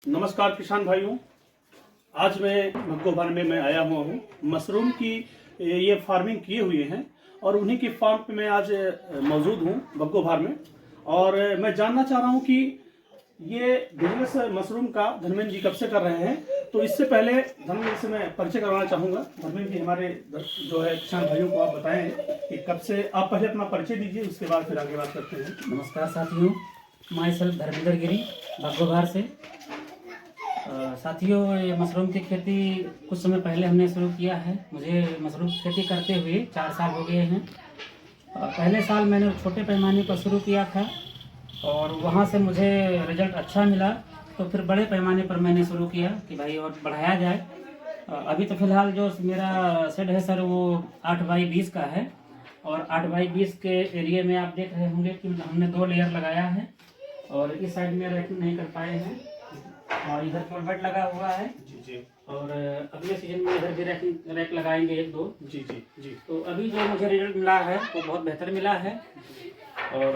नमस्कार किसान भाइयों। आज मैं भग्गो फार्म में मैं आया हुआ हूँ। मशरूम की ये फार्मिंग किए हुए हैं और उन्हीं की फार्म पे मैं आज मौजूद हूँ भग्गो फार्म में। और मैं जानना चाह रहा हूँ कि ये बिजनेस मशरूम का धर्मेंद्र जी कब से कर रहे हैं। तो इससे पहले धर्मेंद्र से मैं परिचय करवाना चाहूँगा। धर्मेंद्र जी हमारे जो है किसान भाइयों को आप बताएं कि कब से, आप पहले अपना परिचय दीजिए, उसके बाद फिर आगे बात करते हैं। नमस्कार साथियों, माई सेल्फ धर्मेंद्र गिरी भग्गोभार से। साथियों, ये मशरूम की खेती कुछ समय पहले हमने शुरू किया है। मुझे मशरूम की खेती करते हुए 4 साल हो गए हैं। पहले साल मैंने छोटे पैमाने पर शुरू किया था और वहाँ से मुझे रिजल्ट अच्छा मिला, तो फिर बड़े पैमाने पर मैंने शुरू किया कि भाई और बढ़ाया जाए। अभी तो फिलहाल जो मेरा शेड है सर, वो 8 बाई 20 का है और 8 बाई 20 के एरिया में आप देख रहे होंगे कि हमने 2 लेयर लगाया है और इस साइड में रैक नहीं कर पाए हैं और इधर कॉलबेट लगा हुआ है। जी जी। और अगले सीजन में इधर भी रैक लगाएंगे 1-2। जी जी जी। तो अभी जो मुझे रिजल्ट मिला है वो बहुत बेहतर मिला है। और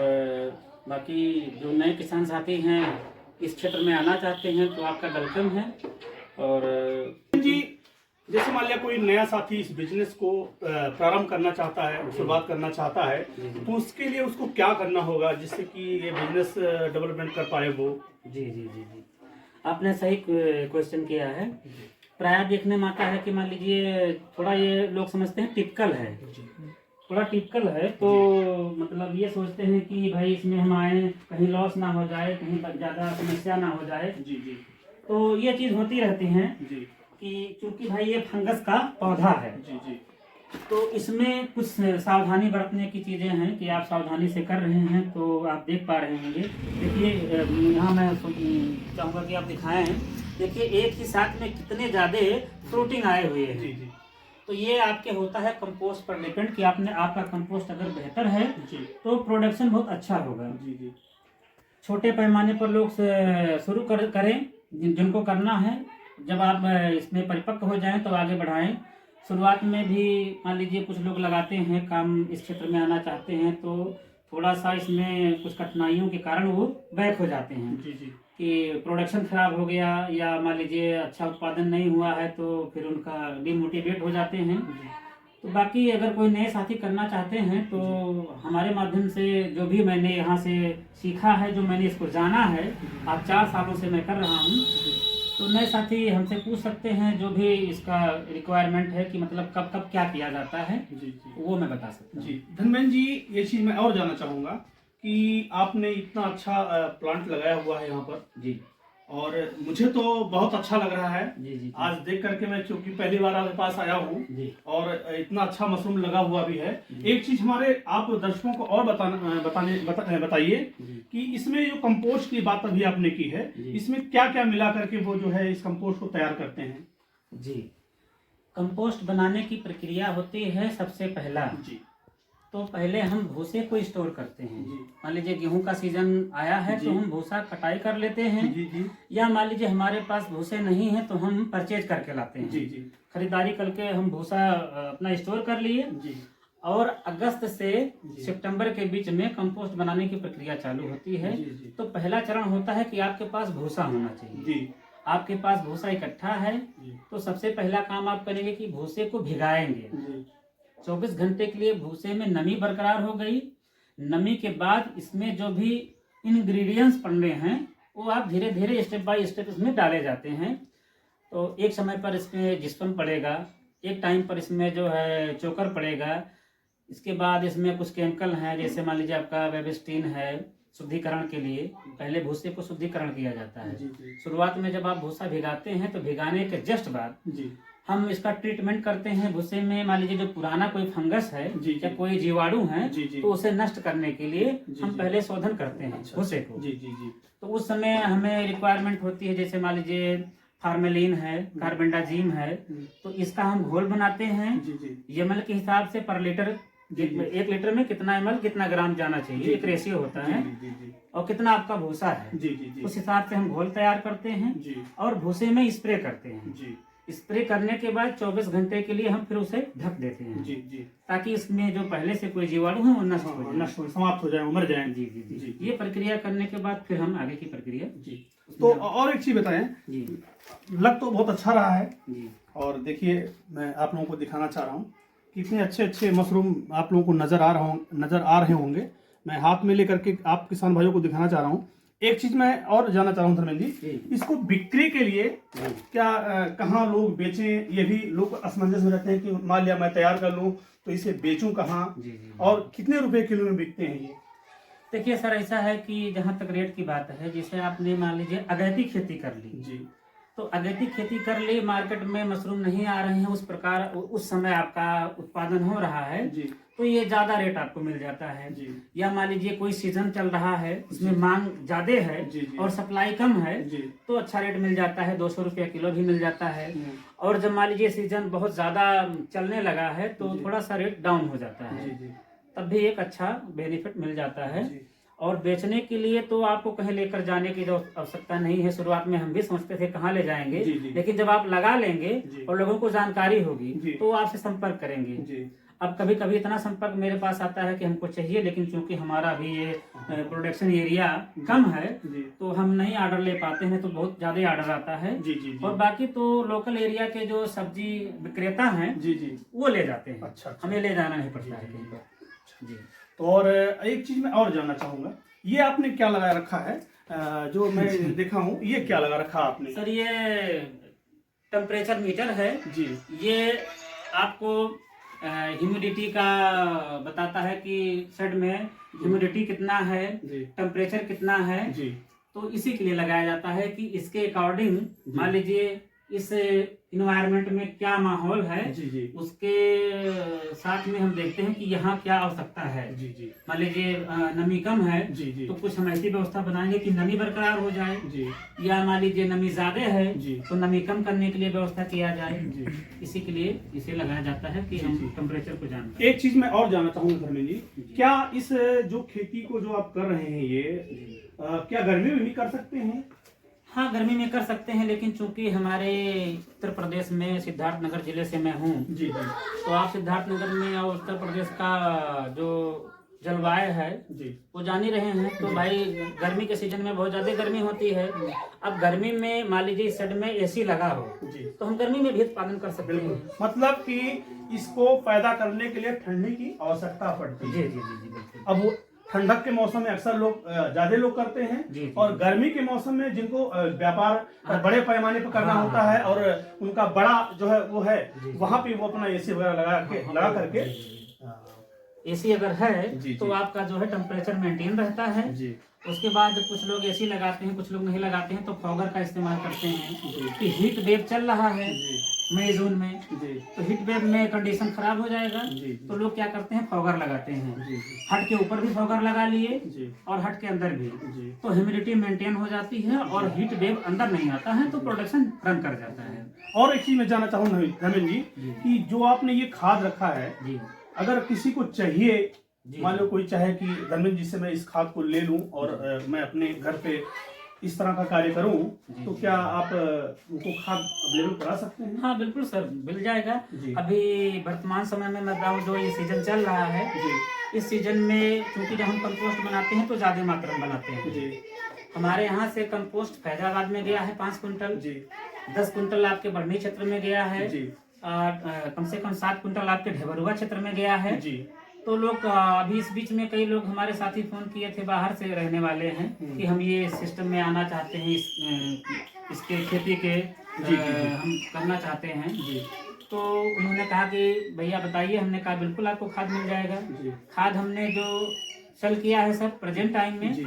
बाकी जो नए किसान साथी हैं इस क्षेत्र में आना चाहते हैं तो आपका वेलकम है। और जी, जैसे मान लिया कोई नया साथी इस बिजनेस को प्रारंभ करना चाहता है, शुरुआत करना चाहता है, तो उसके लिए उसको क्या करना होगा जिससे कि ये बिजनेस डेवलपमेंट कर पाए वो। जी जी जी जी, आपने सही क्वेश्चन किया है। प्राय देखने में आता है कि मान लीजिए थोड़ा ये लोग समझते हैं टिपिकल है, थोड़ा टिपिकल है, तो मतलब ये सोचते हैं कि भाई इसमें हम आए कहीं लॉस ना हो जाए, कहीं ज़्यादा समस्या ना हो जाए। जी जी। तो ये चीज़ होती रहती है जी कि चूंकि भाई ये फंगस का पौधा है, जी जी। तो इसमें कुछ सावधानी बरतने की चीज़ें हैं कि आप सावधानी से कर रहे हैं तो आप देख पा रहे होंगे। देखिए यहाँ मैं चाहूँगा कि आप दिखाएं। देखिए एक ही साथ में कितने ज़्यादा फ्रूटिंग आए हुए हैं। जी जी। तो ये आपके होता है कंपोस्ट पर डिपेंड कि आपका कंपोस्ट अगर बेहतर है जी तो प्रोडक्शन बहुत अच्छा होगा। जी जी। छोटे पैमाने पर लोग शुरू करें जिनको करना है। जब आप इसमें परिपक्व हो जाएं तो आगे बढ़ाएं। शुरुआत में भी मान लीजिए कुछ लोग लगाते हैं काम, इस क्षेत्र में आना चाहते हैं तो थोड़ा सा इसमें कुछ कठिनाइयों के कारण वो बैक हो जाते हैं जी जी। कि प्रोडक्शन खराब हो गया या मान लीजिए अच्छा उत्पादन नहीं हुआ है, तो फिर उनका डिमोटिवेट हो जाते हैं। तो बाकी अगर कोई नए साथी करना चाहते हैं तो हमारे माध्यम से जो भी मैंने यहाँ से सीखा है, जो मैंने इसको जाना है, आज 4 सालों से मैं कर रहा हूँ, तो नए साथी हमसे पूछ सकते हैं जो भी इसका रिक्वायरमेंट है कि मतलब कब कब क्या किया जाता है, जी जी। वो मैं बता सकता हूँ। जी धर्मेंद्र जी, ये चीज मैं और जानना चाहूंगा कि आपने इतना अच्छा प्लांट लगाया हुआ है यहाँ पर, जी और मुझे तो बहुत अच्छा लग रहा है। जी जी आज देख करके मैं, क्योंकि पहली बार आपके पास आया हूँ जी और इतना अच्छा मशरूम लगा हुआ भी है। एक चीज हमारे आप दर्शकों को और बताइए कि इसमें जो कंपोस्ट की बात अभी आपने की है, इसमें क्या क्या मिला करके वो जो है इस कंपोस्ट को तैयार करते हैं। जी, कंपोस्ट बनाने की प्रक्रिया होती है सबसे पहला, जी तो पहले हम भूसे को स्टोर करते हैं। जी। मान लीजिए गेहूं का सीजन आया है तो हम भूसा कटाई कर लेते हैं। जी जी। या मान लीजिए हमारे पास भूसे नहीं है तो हम परचेज करके लाते हैं। जी जी। खरीदारी करके हम भूसा अपना स्टोर कर लिए जी। और अगस्त से सितंबर के बीच में कंपोस्ट बनाने की प्रक्रिया चालू होती है। जी जी। तो पहला चरण होता है कि आपके पास भूसा होना चाहिए। जी। आपके पास भूसा इकट्ठा है तो सबसे पहला काम आप करेंगे कि भूसे को भिगाएंगे। 24 घंटे के लिए भूसे में नमी बरकरार हो गई। नमी के बाद इसमें जो भी इंग्रेडिएंट्स पड़ने हैं वो आप धीरे धीरे स्टेप बाय स्टेप इसमें डाले जाते हैं। तो एक समय पर इसमें जिस्पम पड़ेगा, एक टाइम पर इसमें जो है चोकर पड़ेगा। इसके बाद इसमें कुछ केमिकल हैं, जैसे मान लीजिए आपका वेबिस्टीन है शुद्धिकरण के लिए। पहले भूसे को शुद्धिकरण किया जाता है। शुरुआत में जब आप भूसा भिगाते हैं तो भिगाने के जस्ट बाद हम इसका ट्रीटमेंट करते हैं भूसे में। मान लीजिए जो पुराना कोई फंगस है या कोई जीवाणु है तो उसे नष्ट करने के लिए हम पहले शोधन करते हैं भूसे को। तो उस समय हमें रिक्वायरमेंट होती है, जैसे मान लीजिए फार्मेलिन है, कार्बेंडाजिम है, तो इसका हम घोल बनाते हैं। एमएल के हिसाब से पर लीटर, 1 लीटर में कितना एमएल कितना ग्राम जाना चाहिए, एक रेशियो होता है। और कितना आपका भूसा है उस हिसाब से हम घोल तैयार करते हैं और भूसे में स्प्रे करते हैं। स्प्रे करने के बाद 24 घंटे के लिए हम फिर उसे ढक देते हैं जी जी। ताकि इसमें जो पहले से कोई जीवाणु है वो नष्ट हो जाए, नष्ट हो, समाप्त हो जाए, मर जाए। जी जी जी। ये प्रक्रिया करने के बाद फिर हम आगे की प्रक्रिया जी। तो और एक चीज बताएं जी। लग तो बहुत अच्छा रहा है जी। और देखिए मैं आप लोगों को दिखाना चाह रहा हूँ कितने अच्छे अच्छे मशरूम आप लोगों को नजर आ रहे होंगे। मैं हाथ में लेकर के आप किसान भाइयों को दिखाना चाह रहा हूँ। एक चीज मैं और जानना चाह रहा हूँ धर्मेंद्र जी, इसको बिक्री के लिए क्या कहाँ लोग बेचें, ये भी लोग असमंजस में रहते हैं कि मान लिया मैं तैयार कर लूँ तो इसे बेचूं कहाँ और कितने रुपए किलो में बिकते हैं ये? देखिए सर, ऐसा है कि जहाँ तक रेट की बात है, जैसे आपने मान लीजिए अगैती खेती कर ली जी, तो अगैती खेती कर ली, मार्केट में मशरूम नहीं आ रहे हैं उस प्रकार, उस समय आपका उत्पादन हो रहा है जी तो ये ज्यादा रेट आपको मिल जाता है। जी या मान लीजिए कोई सीजन चल रहा है उसमें मांग ज्यादा है जी जी और सप्लाई कम है जी तो अच्छा रेट मिल जाता है, 200 रुपया किलो भी मिल जाता है। और जब मान लीजिए सीजन बहुत ज्यादा चलने लगा है तो थोड़ा सा रेट डाउन हो जाता है, जी तब भी एक अच्छा बेनिफिट मिल जाता है। जी और बेचने के लिए तो आपको कहीं लेकर जाने की जो आवश्यकता नहीं है। शुरुआत में हम भी सोचते थे कहाँ ले जाएंगे, जी, जी। लेकिन जब आप लगा लेंगे जी। और लोगों को जानकारी होगी जी। तो आपसे संपर्क करेंगे। जी अब कभी कभी इतना संपर्क मेरे पास आता है कि हमको चाहिए, लेकिन चूंकि हमारा अभी ये प्रोडक्शन एरिया कम है जी तो हम नहीं ऑर्डर ले पाते हैं, तो बहुत ज्यादा ऑर्डर आता है। जी जी और बाकी तो लोकल एरिया के जो सब्जी विक्रेता हैं जी जी वो ले जाते हैं। अच्छा, अच्छा। हमें ले जाना नहीं पड़ता है कहीं पर। जी। तो और एक चीज मैं और जानना चाहूंगा, ये आपने क्या लगा रखा है? जो मैं देखा हूँ ये क्या लगा रखा आपने? सर ये टेम्परेचर मीटर है जी ये आपको ह्यूमिडिटी का बताता है कि शेड में ह्यूमिडिटी कितना है, जी टेम्परेचर कितना है। जी तो इसी के लिए लगाया जाता है कि इसके अकॉर्डिंग मान लीजिए इस इन्वायरमेंट में क्या माहौल है जी जी उसके साथ में हम देखते हैं कि यहाँ क्या आवश्यकता है। जी जी मान लीजिए नमी कम है जी जी तो कुछ हम ऐसी व्यवस्था बनाएंगे कि नमी बरकरार हो जाए, जी या मान लीजिए नमी ज्यादा है जी तो नमी कम करने के लिए व्यवस्था किया जाए। जी। इसी के लिए इसे लगाया जाता है कि जी, हम जी। टेम्परेचर को जान पाएं। एक चीज मैं और जानना चाहूंगा धर्मेंद्र जी, क्या इस जो खेती को जो आप कर रहे हैं ये क्या गर्मी में भी कर सकते हैं? हाँ, गर्मी में कर सकते हैं, लेकिन चूंकि हमारे उत्तर प्रदेश में सिद्धार्थनगर जिले से मैं हूँ जी जी तो आप सिद्धार्थनगर में और उत्तर प्रदेश का जो जलवायु है जी वो जान ही रहे हैं। तो भाई गर्मी के सीजन में बहुत ज्यादा गर्मी होती है। अब गर्मी में मान लीजिए इस शेड में एसी लगा हो जी तो हम गर्मी में भी उत्पादन कर सकते हैं। बिल्कुल, मतलब कि इसको पैदा करने के लिए ठंडी की आवश्यकता पड़ती जी है। जी जी जी बिल्कुल। अब वो ठंडक के मौसम में अक्सर लोग ज्यादा लोग करते हैं जी, जी, और जी। गर्मी के मौसम में जिनको व्यापार बड़े पैमाने पर करना हाँ, होता हाँ, है और उनका बड़ा जो है वो है जी, जी। वहां पे वो अपना एसी वगैरह लगा करके एसी अगर है जी, तो जी। आपका जो है टेम्परेचर मेंटेन रहता है। जी उसके बाद कुछ लोग एसी लगाते हैं, कुछ लोग नहीं लगाते हैं तो फॉगर का इस्तेमाल करते जी। हैं कि हीट वेव चल रहा है जी मई जून में, जी तो हीट वेव में कंडीशन खराब हो जाएगा जी। तो लोग क्या करते हैं फॉगर लगाते हैं। जी हट के ऊपर भी फॉगर लगा लिए जी और हट के अंदर भी, जी तो ह्यूमिडिटी मेंटेन हो जाती है और हीट वेव अंदर नहीं आता है तो प्रोडक्शन रन कर जाता है। और एक चीज मैं जानना चाहूँ धर्मेंद्र जी जी। कि जो आपने ये खाद रखा है जी अगर किसी को चाहिए, जी। मान लो कोई चाहे कि धर्मेंद्र जी से मैं इस खाद को ले लूं और मैं अपने घर पे इस तरह का कार्य करूं जी, तो जी। क्या आप उनको खाद अवेलेबल करा सकते हैं? हाँ बिल्कुल सर, मिल जाएगा। जी। अभी वर्तमान समय में मैं बताऊँ जो ये सीजन चल रहा है, जी इस सीजन में क्योंकि जब हम कंपोस्ट बनाते हैं तो ज्यादा मात्रा में बनाते हैं। जी हमारे यहाँ से कंपोस्ट फैजाबाद में गया है 5 कुंटल, जी 10 कुंटल आपके बढ़नी क्षेत्र में गया है जी और कम से कम 7 कुंटल आपके ढेबरुआ क्षेत्र में गया है। जी तो लोग अभी इस बीच में कई लोग हमारे साथी फोन किए थे बाहर से रहने वाले हैं कि हम ये सिस्टम में आना चाहते हैं, इसके खेती के जी, जी। हम करना चाहते हैं। जी तो उन्होंने कहा कि भैया बताइए, हमने कहा बिल्कुल आपको खाद मिल जाएगा। जी खाद हमने जो सेल किया है सर प्रेजेंट टाइम में जी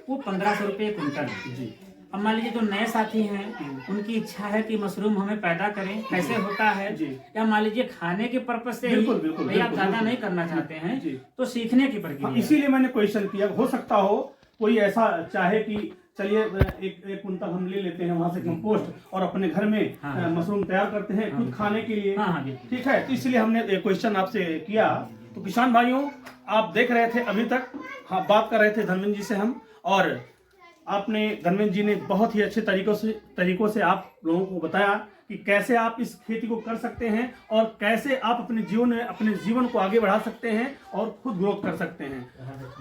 वो 1500 रुपये कुंटल। जी अब मान लीजिए जो नए साथी हैं उनकी इच्छा है कि मशरूम हमें पैदा करें, कैसे होता है, जी। या मान लीजिए खाने के पर्पज से ही बिल्कुल, बिल्कुल, भैया आप बिल्कुल, ज्यादा बिल्कुल। नहीं करना चाहते हैं जी। तो सीखने की हाँ, प्रक्रिया। इसीलिए मैंने क्वेश्चन किया, हो सकता हो कोई ऐसा चाहे कि चलिए एक कुंटल हम ले लेते हैं वहां से कंपोस्ट और अपने घर में हाँ। मशरूम तैयार करते हैं खुद खाने के लिए। हाँ हाँ बिल्कुल। ठीक है, तो इसलिए हमने एक क्वेश्चन आपसे किया। तो किसान भाइयों, आप देख रहे थे अभी तक, हाँ, बात कर रहे थे धर्मेंद्र जी से हम, और आपने धर्मेंद्र जी ने बहुत ही अच्छे तरीकों से आप लोगों को बताया कि कैसे आप इस खेती को कर सकते हैं और कैसे आप अपने जीवन को आगे बढ़ा सकते हैं और खुद ग्रोथ कर सकते हैं,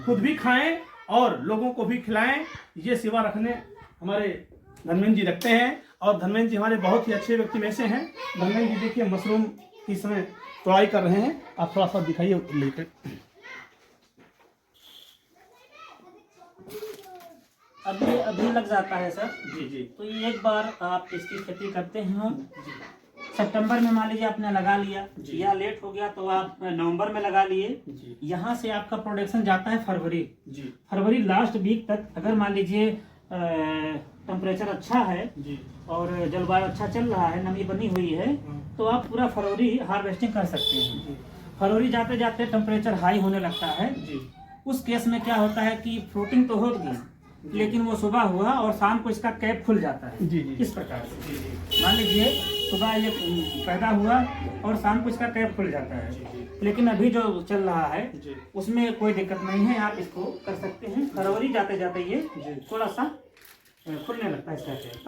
खुद भी खाएं और लोगों को भी खिलाएं। ये सेवा रखने हमारे धर्मेंद्र जी रखते हैं और धर्मेंद्र जी हमारे बहुत ही अच्छे व्यक्ति में से हैं। धर्मेंद्र जी देखिए मशरूम की समय तोड़ाई कर रहे हैं, आप थोड़ा सा दिखाइए लेकर। अभी लग जाता है सर। जी जी। तो ये एक बार आप इसकी खेती करते हैं, सितंबर में मान लीजिए आपने लगा लिया या लेट हो गया तो आप नवंबर में लगा लिए। यहाँ से आपका प्रोडक्शन जाता है फरवरी लास्ट वीक तक। अगर मान लीजिए टेम्परेचर अच्छा है और जलवायु अच्छा चल रहा है, नमी बनी हुई है, तो आप पूरा फरवरी हार्वेस्टिंग कर सकते हैं। फरवरी जाते जाते टेम्परेचर हाई होने लगता है। उस केस में क्या होता है कि फ्रूटिंग तो होगी लेकिन वो सुबह हुआ और शाम को इसका कैप खुल जाता है। इस प्रकार से मान लीजिए सुबह ये पैदा हुआ और शाम को इसका कैप खुल जाता है। लेकिन अभी जो चल रहा है उसमें कोई दिक्कत नहीं है, आप इसको कर सकते हैं। फरवरी जाते जाते ये थोड़ा सा खुलने लगता है इसका कैप।